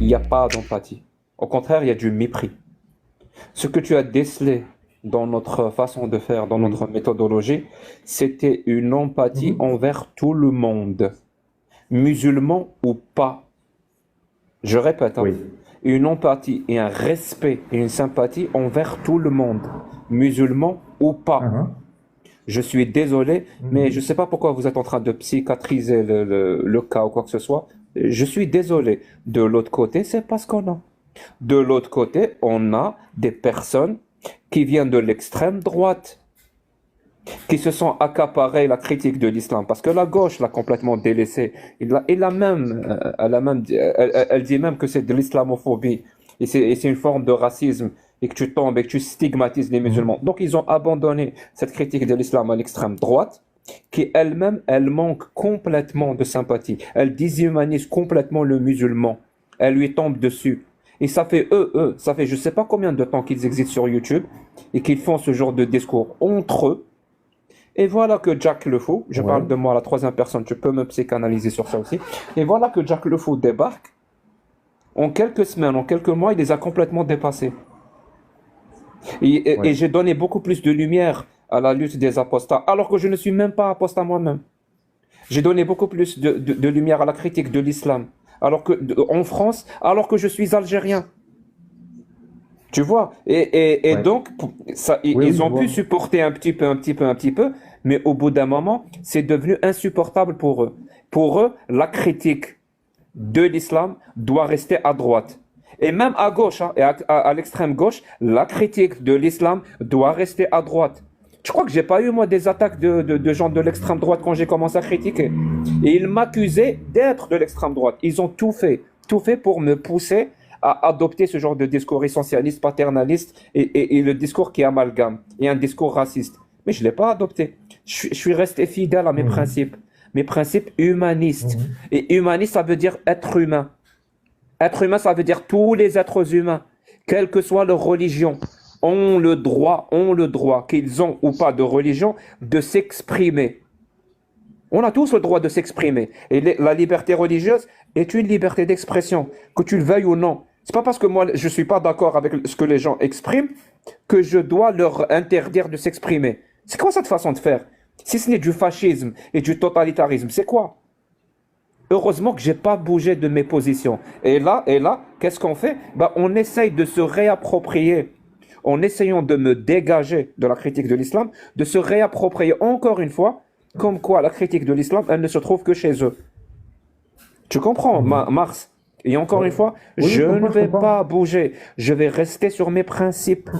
il n'y a pas d'empathie. Au contraire, il y a du mépris. Ce que tu as décelé dans notre façon de faire, dans Oui. notre méthodologie, c'était une empathie Mhm. envers tout le monde, musulman ou pas. Je répète, hein, Oui. une empathie et un respect et une sympathie envers tout le monde, musulman ou pas. Mhm. Je suis désolé, mais je ne Mhm. sais pas pourquoi vous êtes en train de psychiatriser le cas ou quoi que ce soit. Je suis désolé. De l'autre côté, c'est pas ce qu'on a. De l'autre côté, on a des personnes qui viennent de l'extrême droite, qui se sont accaparées la critique de l'islam, parce que la gauche l'a complètement délaissé. Elle dit même que c'est de l'islamophobie, et c'est une forme de racisme, et que tu tombes et que tu stigmatises les musulmans. Mhm. Donc ils ont abandonné cette critique de l'islam à l'extrême droite, qui elle-même, elle manque complètement de sympathie. Elle déshumanise complètement le musulman. Elle lui tombe dessus. Et ça fait ça fait je sais pas combien de temps qu'ils existent sur YouTube et qu'ils font ce genre de discours entre eux. Et voilà que Jack le Fou, je Ouais. parle de moi à la troisième personne, tu peux me psychanalyser sur ça aussi. Et voilà que Jack le Fou débarque. En quelques semaines, en quelques mois, il les a complètement dépassés. Et Ouais. j'ai donné beaucoup plus de lumière à la lutte des apostats, alors que je ne suis même pas apostat moi-même. J'ai donné beaucoup plus de lumière à la critique de l'islam, en France, alors que je suis algérien. Tu vois? Et Ouais. donc, Oui, oui, ils je ont pu vois. supporter un petit peu, mais au bout d'un moment, c'est devenu insupportable pour eux. Pour eux, la critique de l'islam doit rester à droite. Et même à gauche, hein, à l'extrême gauche, la critique de l'islam doit rester à droite. Je crois que j'ai pas eu, moi, des attaques de gens de l'extrême droite quand j'ai commencé à critiquer. Et ils m'accusaient d'être de l'extrême droite. Ils ont tout fait pour me pousser à adopter ce genre de discours essentialiste, paternaliste et le discours qui amalgame et un discours raciste. Mais je ne l'ai pas adopté. Je suis resté fidèle à Mhm. mes principes humanistes. Mhm. Et humaniste, ça veut dire être humain. Être humain, ça veut dire tous les êtres humains, quelle que soit leur religion, ont le droit, qu'ils ont ou pas de religion, de s'exprimer. On a tous le droit de s'exprimer. Et la liberté religieuse est une liberté d'expression, que tu le veuilles ou non. C'est pas parce que moi je suis pas d'accord avec ce que les gens expriment que je dois leur interdire de s'exprimer. C'est quoi cette façon de faire? Si ce n'est du fascisme et du totalitarisme, c'est quoi? Heureusement que j'ai pas bougé de mes positions. Et là, qu'est-ce qu'on fait? Bah, on essaye de se réapproprier, en essayant de me dégager de la critique de l'islam, de se réapproprier encore une fois, comme quoi la critique de l'islam, elle ne se trouve que chez eux. Tu comprends, Mhm. Mars? Et encore Ouais. une fois, Oui, oui, je je ne comprends, je vais pas comprends. bouger. Je vais rester sur mes principes.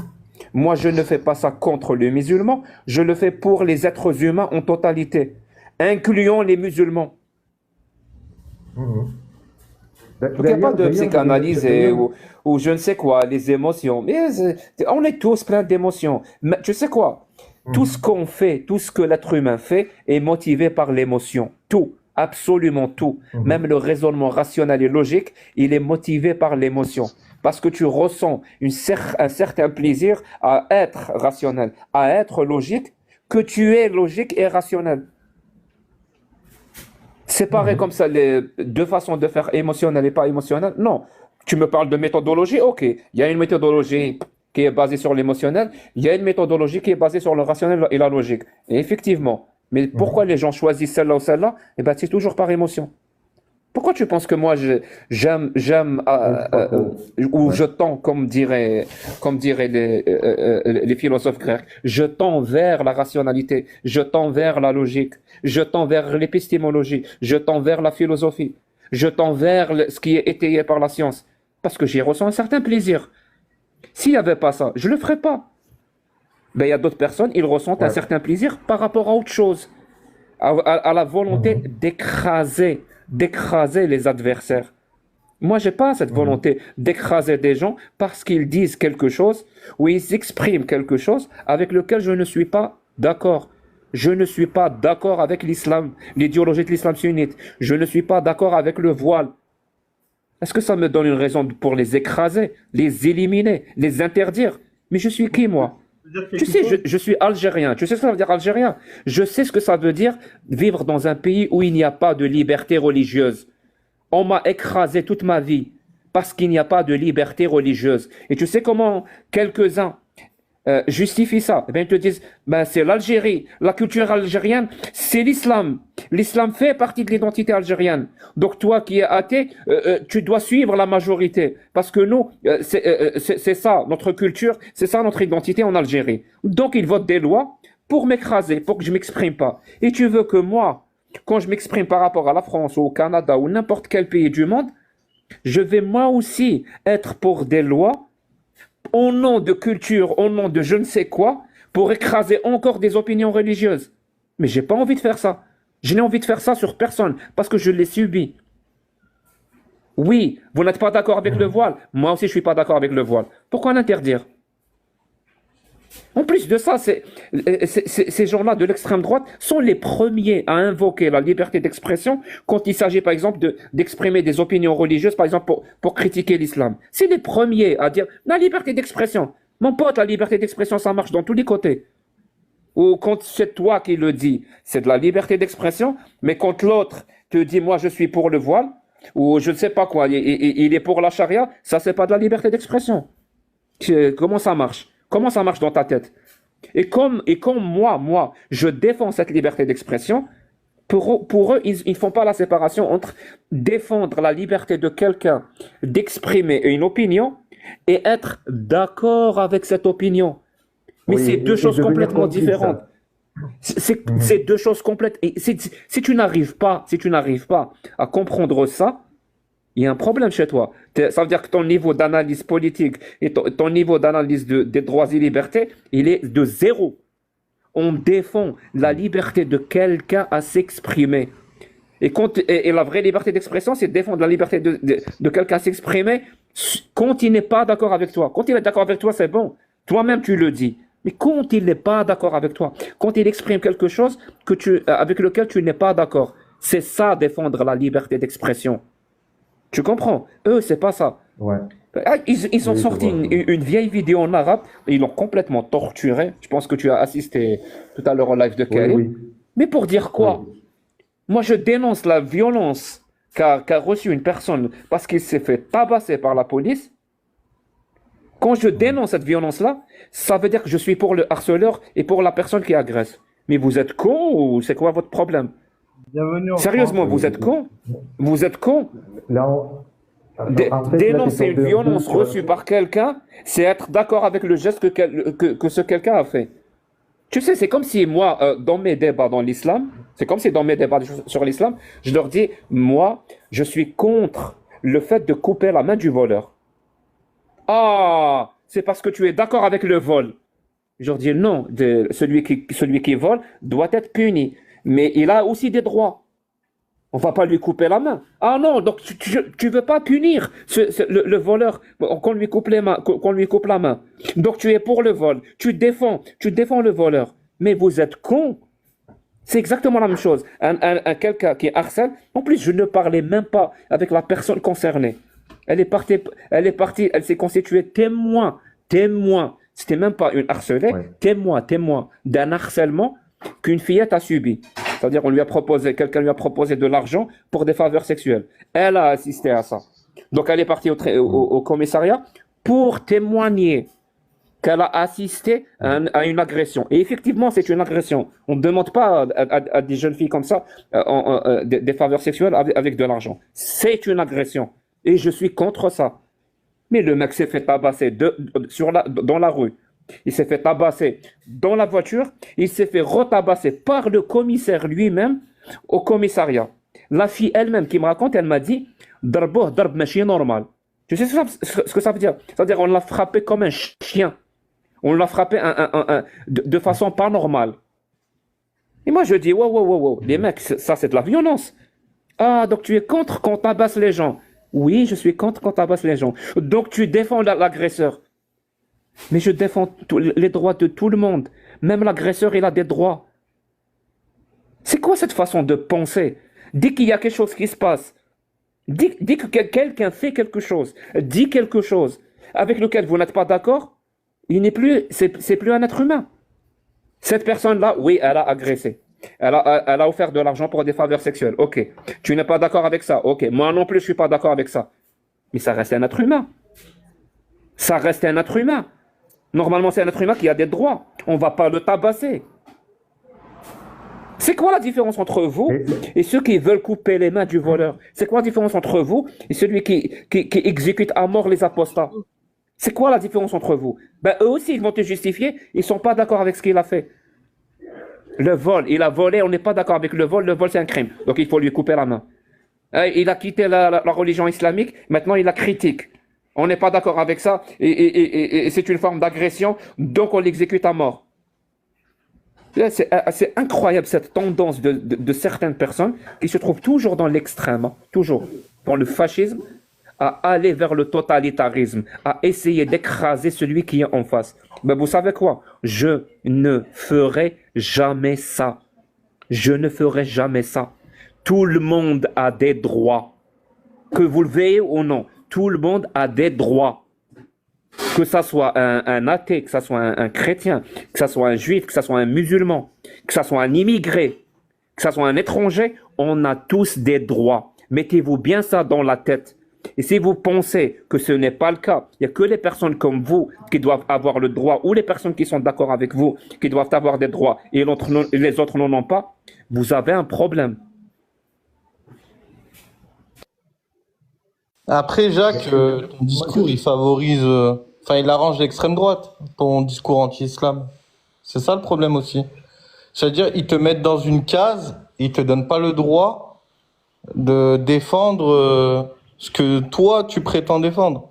Moi, je ne fais pas ça contre les musulmans. Je le fais pour les êtres humains en totalité, incluant les musulmans. Mhm. Donc, il n'y a pas de psychanalyse D'ailleurs, ou je ne sais quoi, les émotions. Mais on est tous pleins d'émotions. Mais tu sais quoi? Tout ce mhm. qu'on fait, tout ce que l'être humain fait est motivé par l'émotion. Tout, absolument tout. Même Mhm. le raisonnement rationnel et logique, il est motivé par l'émotion. Parce que tu ressens un certain plaisir à être rationnel, à être logique, que tu es logique et rationnel. Séparer comme Mhm. ça les deux façons de faire émotionnel et pas émotionnel, non. Tu me parles de méthodologie, ok. Il y a une méthodologie qui est basée sur l'émotionnel, il y a une méthodologie qui est basée sur le rationnel et la logique. Et effectivement, mais pourquoi Mhm. les gens choisissent celle-là ou celle-là? Eh ben, c'est toujours par émotion. Pourquoi tu penses que moi j'aime Oui, je crois que... ou Ouais. je tends comme diraient les philosophes grecs, je tends vers la rationalité, je tends vers la logique, je tends vers l'épistémologie, je tends vers la philosophie, je tends vers ce qui est étayé par la science parce que j'y ressens un certain plaisir. S'il n'y avait pas ça, je le ferais pas. Ben il y a d'autres personnes, ils ressentent un Ouais. certain plaisir par rapport à autre chose, à la volonté Mhm. d'écraser les adversaires. Moi, j'ai pas cette Mhm. volonté d'écraser des gens parce qu'ils disent quelque chose ou ils expriment quelque chose avec lequel je ne suis pas d'accord. Je ne suis pas d'accord avec l'islam, l'idéologie de l'islam sunnite. Je ne suis pas d'accord avec le voile. Est-ce que ça me donne une raison pour les écraser, les éliminer, les interdire? Mais je suis Moi, qui, je peux moi? te dire Tu quelque sais, chose? je suis algérien. Tu sais ce que ça veut dire algérien? Je sais ce que ça veut dire vivre dans un pays où il n'y a pas de liberté religieuse. On m'a écrasé toute ma vie parce qu'il n'y a pas de liberté religieuse. Et tu sais comment quelques-uns justifient ça? Eh bien, ils te disent, ben, c'est l'Algérie, la culture algérienne, c'est l'islam. L'islam fait partie de l'identité algérienne. Donc toi qui es athée, tu dois suivre la majorité, parce que nous, c'est ça, notre culture, c'est ça notre identité en Algérie. Donc ils votent des lois pour m'écraser, pour que je m'exprime pas. Et tu veux que moi, quand je m'exprime par rapport à la France ou au Canada ou n'importe quel pays du monde, je vais moi aussi être pour des lois au nom de culture, au nom de je ne sais quoi, pour écraser encore des opinions religieuses. Mais j'ai pas envie de faire ça. Je n'ai envie de faire ça sur personne parce que je l'ai subi. Oui, vous n'êtes pas d'accord avec le voile. Moi aussi, je suis pas d'accord avec le voile. Pourquoi l'interdire? En plus de ça, ces gens-là de l'extrême droite sont les premiers à invoquer la liberté d'expression quand il s'agit, par exemple, d'exprimer des opinions religieuses, par exemple, pour critiquer l'islam. C'est les premiers à dire la liberté d'expression. Mon pote, la liberté d'expression, ça marche dans tous les côtés. Ou quand c'est toi qui le dis, c'est de la liberté d'expression, mais quand l'autre te dit, moi, je suis pour le voile, ou je ne sais pas quoi, il est pour la charia, ça, c'est pas de la liberté d'expression. Comment ça marche? Comment ça marche dans ta tête? Et comme moi, je défends cette liberté d'expression, pour eux, ils ne font pas la séparation entre défendre la liberté de quelqu'un d'exprimer une opinion et être d'accord avec cette opinion. Mais Oui, c'est deux et choses devenir complètement complice. différentes. C'est deux choses complètes. Et si tu n'arrives pas à comprendre ça, il y a un problème chez toi. Ça veut dire que ton niveau d'analyse politique et ton niveau d'analyse des droits et libertés, il est de zéro. On défend la liberté de quelqu'un à s'exprimer. Et la vraie liberté d'expression, c'est défendre la liberté de quelqu'un à s'exprimer quand il n'est pas d'accord avec toi. Quand il est d'accord avec toi, c'est bon. Toi-même, tu le dis. Mais quand il n'est pas d'accord avec toi, quand il exprime quelque chose avec lequel tu n'es pas d'accord, c'est ça défendre la liberté d'expression. Tu comprends? Eux, c'est pas ça. Ouais. Ah, ils ont Oui, je sorti vois, je vois. une vieille vidéo en arabe et ils l'ont complètement torturé. Je pense que tu as assisté tout à l'heure au live de Oui, Karim. oui, Mais pour dire quoi? oui. Moi, je dénonce la violence qu'a reçue une personne parce qu'il s'est fait tabasser par la police. Quand je dénonce cette violence-là, ça veut dire que je suis pour le harceleur et pour la personne qui agresse. Mais vous êtes con ou c'est quoi votre problème? Bienvenue en France. Sérieusement, vous êtes con? Vous êtes con? Là, en fait, là, tu Dénoncer tombes une un peu violence sur... reçue par quelqu'un, c'est être d'accord avec le geste que ce quelqu'un a fait. Tu sais, c'est comme si moi, dans mes débats dans l'islam, c'est comme si dans mes débats sur l'islam, je leur dis, moi, je suis contre le fait de couper la main du voleur. Ah, c'est parce que tu es d'accord avec le vol. Je leur dis, non, celui qui vole doit être puni, mais il a aussi des droits. On va pas lui couper la main. Ah non, donc tu veux pas punir le voleur qu'on lui coupe les mains, qu'on lui coupe la main. Donc tu es pour le vol. Tu défends le voleur. Mais vous êtes con. C'est exactement la même chose. Quelqu'un qui harcèle. En plus, je ne parlais même pas avec la personne concernée. Elle s'est constituée témoin. C'était même pas une harcelée, Ouais. témoin d'un harcèlement qu'une fillette a subi. C'est-à-dire, quelqu'un lui a proposé de l'argent pour des faveurs sexuelles. Elle a assisté à ça. Donc, elle est partie au commissariat pour témoigner qu'elle a assisté à une agression. Et effectivement, c'est une agression. On ne demande pas à des jeunes filles comme ça des faveurs sexuelles avec de l'argent. C'est une agression. Et je suis contre ça. Mais le mec s'est fait tabasser dans la rue. Il s'est fait tabasser dans la voiture. Il s'est fait retabasser par le commissaire lui-même au commissariat. La fille elle-même qui me raconte, elle m'a dit Darboh, darb machi normal. Tu sais ce que ça veut dire? C'est-à-dire on l'a frappé comme un chien. On l'a frappé de façon pas normale. Et moi je dis wow. Les mecs, ça c'est de la violence. Ah, donc tu es contre qu'on tabasse les gens. Oui, je suis contre qu'on tabasse les gens. Donc tu défends l'agresseur. Mais je défends les droits de tout le monde. Même l'agresseur, il a des droits. C'est quoi cette façon de penser? Dès qu'il y a quelque chose qui se passe, dès que quelqu'un fait quelque chose, dit quelque chose avec lequel vous n'êtes pas d'accord, c'est plus un être humain. Cette personne-là, oui, elle a agressé. Elle a offert de l'argent pour des faveurs sexuelles. Ok. Tu n'es pas d'accord avec ça. Ok. Moi non plus, je suis pas d'accord avec ça. mais ça reste un être humain. Ça reste un être humain. Normalement, c'est un être humain qui a des droits. On ne va pas le tabasser. C'est quoi la différence entre vous et ceux qui veulent couper les mains du voleur? C'est quoi la différence entre vous et celui qui exécute à mort les apostats? C'est quoi la différence entre vous? Ben, eux aussi, ils vont te justifier. Ils ne sont pas d'accord avec ce qu'il a fait. Le vol, il a volé, on n'est pas d'accord avec le vol c'est un crime. Donc il faut lui couper la main. Il a quitté la religion islamique, maintenant il la critique. On n'est pas d'accord avec ça, et c'est une forme d'agression, donc on l'exécute à mort. C'est incroyable cette tendance de certaines personnes qui se trouvent toujours dans l'extrême, toujours dans le fascisme, à aller vers le totalitarisme, à essayer d'écraser celui qui est en face. Mais vous savez quoi? Je ne ferai jamais ça. Je ne ferai jamais ça. Tout le monde a des droits. Que vous le veuillez ou non, tout le monde a des droits. Que ça soit un athée, que ça soit un chrétien, que ça soit un juif, que ça soit un musulman, que ça soit un immigré, que ça soit un étranger, on a tous des droits. Mettez-vous bien ça dans la tête. Et si vous pensez que ce n'est pas le cas, il n'y a que les personnes comme vous qui doivent avoir le droit, ou les personnes qui sont d'accord avec vous qui doivent avoir des droits, et les autres n'en ont pas, vous avez un problème. Après, Jacques, ton discours, il favorise, il arrange l'extrême droite, ton discours anti-islam. C'est ça le problème aussi. C'est-à-dire, ils te mettent dans une case, ils te donnent pas le droit de défendre ce que toi, tu prétends défendre.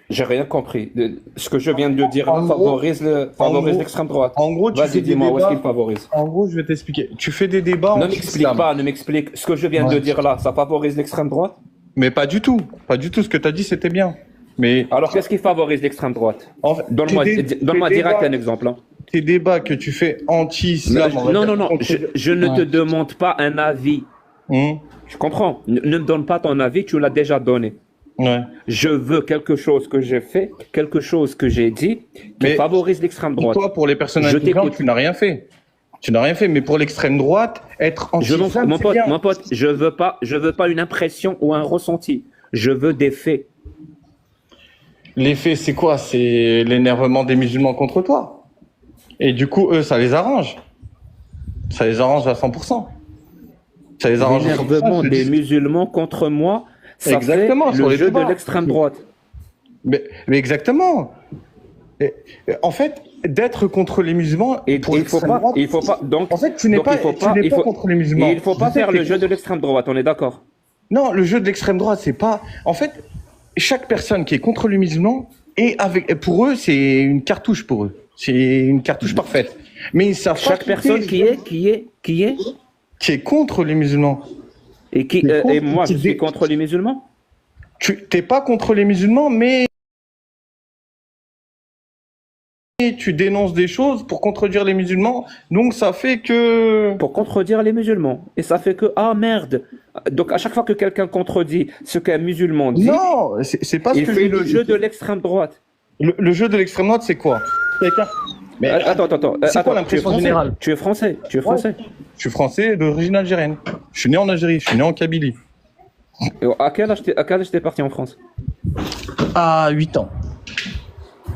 J'ai rien compris. Ce que je viens de dire là favorise l'extrême droite. En gros, tu Vas-y, fais des dis-moi, où est-ce qu'il débats. favorise? En gros, je vais t'expliquer. Tu fais des débats Ne m'explique pas, ne m'explique. Ce que je viens de dire là, ça favorise l'extrême droite? Mais pas du tout. Pas du tout. Ce que tu as dit, c'était bien. Mais Alors, qu'est-ce qui favorise l'extrême droite? en fait, Donne-moi direct un exemple. Hein. Tes débats que tu fais anti-islam. Non. Je ne te demande pas un avis. Je comprends. Ne me donne pas ton avis, tu l'as déjà donné. Ouais. Je veux quelque chose que j'ai fait, quelque chose que j'ai dit, qui favorise l'extrême droite. Toi, pour les personnes intelligentes, tu n'as rien fait. Tu n'as rien fait, mais pour l'extrême droite, être anti-islam, mon pote, je veux pas une impression ou un ressenti. Je veux des faits. Les faits, c'est quoi? C'est l'énervement des musulmans contre toi. Et du coup, eux, ça les arrange. Ça les arrange à 100%. Ça les arrange à 100%. L'énervement des musulmans contre moi, ça exactement, fait le jeu de l'extrême droite. Mais exactement. En fait, d'être contre les musulmans et il faut pas. Donc, en fait, tu n'es pas contre les musulmans. Il faut pas faire le jeu de l'extrême droite. On est d'accord? Non, le jeu de l'extrême droite, c'est pas. En fait, chaque personne qui est contre les musulmans pour eux, c'est une cartouche pour eux. C'est une cartouche parfaite. Mais ça. Chaque personne qui est contre les musulmans. Et moi, je suis contre les musulmans. Tu t'es pas contre les musulmans, mais tu dénonces des choses pour contredire les musulmans, donc ça fait que... Pour contredire les musulmans. Et ça fait que, ah merde. Donc à chaque fois que quelqu'un contredit ce qu'un musulman dit, non, c'est pas ce que il fait le jeu de l'extrême droite. Le jeu de l'extrême droite, c'est quoi? Mais attends. C'est quoi l'impression générale? Tu es français. Je suis français d'origine algérienne. Je suis né en Algérie, je suis né en Kabylie. Et à quel âge t'es parti en France? À 8 ans.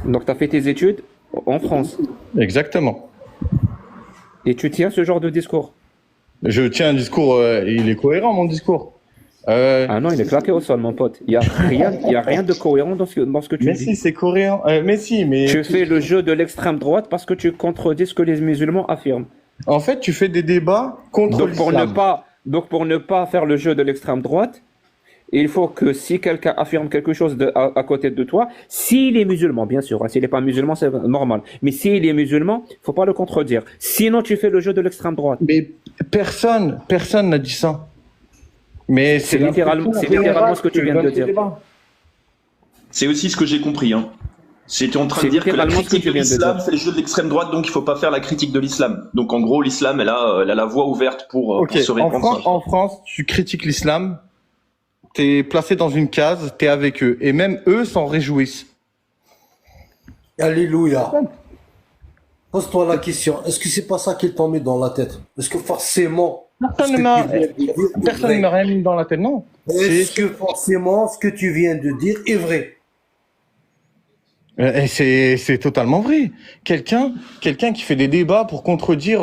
Donc tu as fait tes études en France. Exactement. Et tu tiens ce genre de discours? Je tiens un discours, il est cohérent mon discours. Ah non, il est claqué au sol mon pote. Il y a rien de cohérent dans ce que tu dis. Mais si, c'est cohérent. Mais tu fais le jeu de l'extrême droite parce que tu contredis ce que les musulmans affirment. En fait, tu fais des débats contre l'islam. Donc pour ne pas faire le jeu de l'extrême droite, il faut que si quelqu'un affirme quelque chose à côté de toi, s'il est musulman, bien sûr, hein, s'il n'est pas musulman, c'est normal. Mais s'il est musulman, il ne faut pas le contredire. Sinon, tu fais le jeu de l'extrême droite. Mais personne n'a dit ça. Mais c'est littéralement ce que tu viens de dire. C'est aussi ce que j'ai compris. Hein. C'était en train de dire que la critique de l'islam, c'est le jeu de l'extrême droite, donc il ne faut pas faire la critique de l'islam. Donc en gros, l'islam, elle a la voie ouverte pour se répandre. En France, tu critiques l'islam, t'es placé dans une case, t'es avec eux. Et même eux s'en réjouissent. Alléluia. Pose-toi la question, est-ce que c'est pas ça qu'ils t'ont mis dans la tête? Est-ce que forcément, Personne ne m'a rien mis dans la tête, non. Est-ce que forcément ce que tu viens de dire est vrai? C'est totalement vrai. Quelqu'un qui fait des débats pour contredire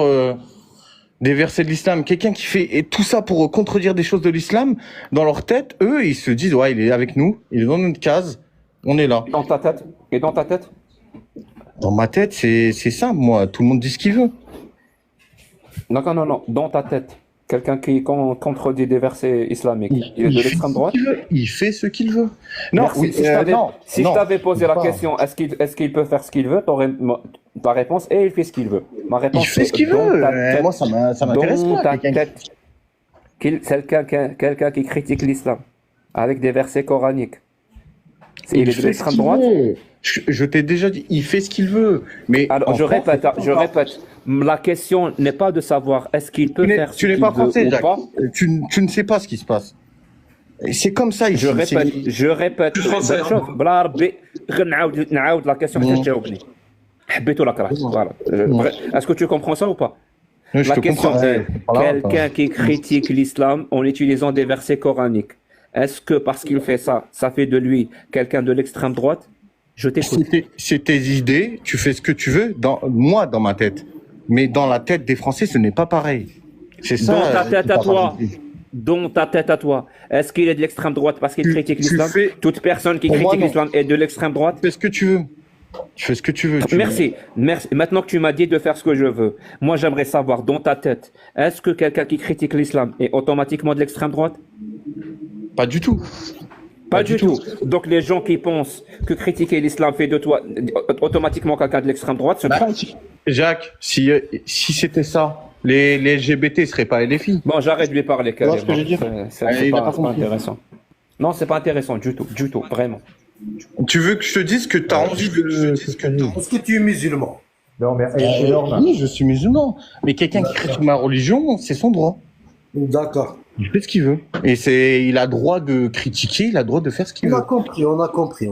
des versets de l'islam, quelqu'un qui fait tout ça pour contredire des choses de l'islam, dans leur tête, eux, ils se disent, ouais, il est avec nous, il est dans notre case, on est là. Dans ta tête? Et dans ta tête? Dans ma tête, c'est simple, moi, tout le monde dit ce qu'il veut. Non. Dans ta tête, quelqu'un qui contredit des versets islamiques, il est de l'extrême droite? Il fait ce qu'il veut. Non, oui, si je t'avais posé la question, est-ce qu'il peut faire ce qu'il veut, ta réponse est il fait ce qu'il veut. Ma réponse, il fait ce qu'il veut. Moi, ça m'intéresse pas. Dans ta tête, quelqu'un qui critique l'islam avec des versets coraniques, il est de l'extrême droite? Je t'ai déjà dit, il fait ce qu'il veut. Mais alors, je répète, la question n'est pas de savoir est-ce qu'il peut faire ce qu'il veut ou pas. Tu n'es pas français, Jacques. Tu ne sais pas ce qui se passe. C'est comme ça ici. Je répète. La question voilà. Est-ce que tu comprends ça ou pas? La question est, quelqu'un qui critique l'islam en utilisant des versets coraniques, est-ce que parce qu'il fait ça, ça fait de lui quelqu'un de l'extrême droite? Je t'écoute. C'est tes idées, tu fais ce que tu veux, dans ma tête. Mais dans la tête des Français, ce n'est pas pareil. C'est ça. Dans ta tête à toi, est-ce qu'il est de l'extrême droite parce qu'il critique l'islam? Toute personne qui critique l'islam est de l'extrême droite? Tu fais ce que tu veux. Tu fais ce que tu veux. Merci. Maintenant que tu m'as dit de faire ce que je veux, moi j'aimerais savoir, dans ta tête, est-ce que quelqu'un qui critique l'islam est automatiquement de l'extrême droite? Pas du tout. Pas du tout. Donc les gens qui pensent que critiquer l'islam fait de toi automatiquement quelqu'un de l'extrême droite se trompent. Jacques, si c'était ça, les LGBT seraient pas LFI. Bon, j'arrête de lui parler. Ce que je veux dire. C'est pas intéressant. Non, c'est pas intéressant du tout, vraiment. Tu veux que je te dise que tu as envie de... Est-ce que tu es musulman? Non, mais oui, je suis musulman. Mais quelqu'un qui critique ma religion, c'est son droit. D'accord. Il fait ce qu'il veut. Et il a droit de critiquer, il a droit de faire ce qu'il veut. On a compris.